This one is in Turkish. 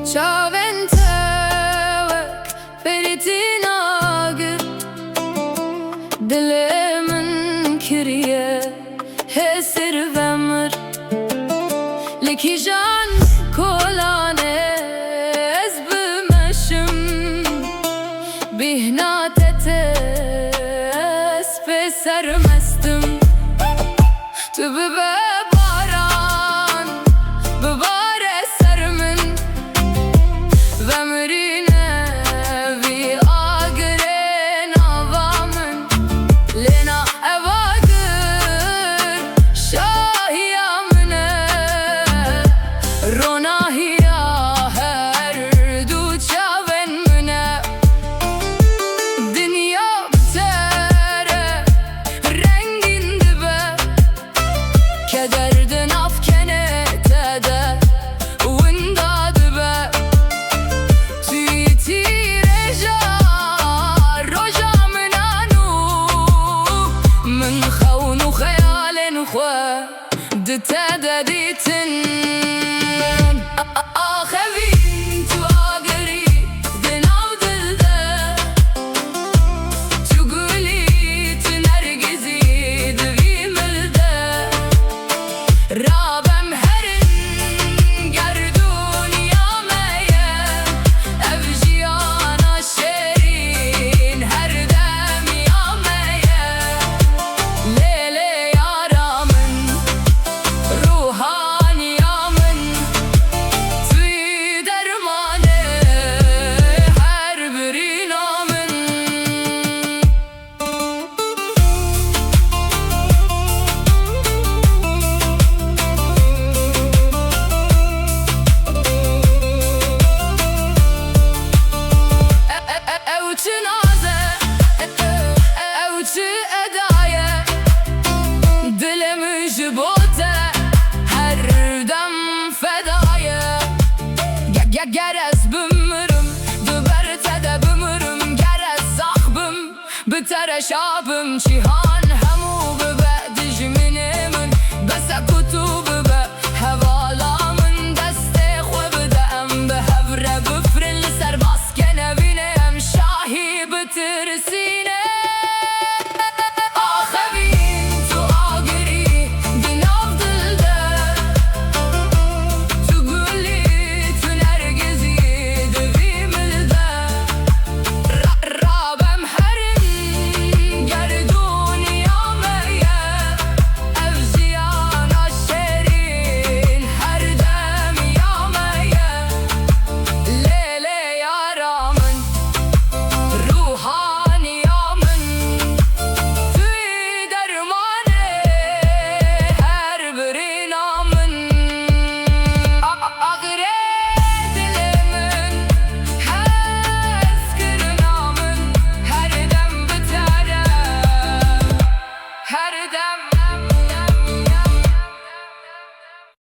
Çavente Feritin agır Dilimin kiriye Hesir vemir Leki jan kolane ezbümeşim Bihna tetes ve sermestim Tübü be baran Bübare sermin Vemrine vi agren avamın Lena evagır şahiyamne Ronahiya her duça venmüne Dünya btere rengin dibe Kederdin afkene tede Winda dibe Tüyti reja roja minanu Min khawnu khayalen khwa Ditede ditin Akhevin tu agri Dinav dilde Tuguli tu nergizi Divimilde Rabem herin gerdun yameye Evjiyana şerin her dem yameye Lele yaramın ruhaniyamın Tüy dermane her bir inamın Evçi naze, evçi edaye Dilimi jibote, her dem fedaye Gerez bümürüm, düberte de bümürüm Gerez sahbım, bitere şabım Çihan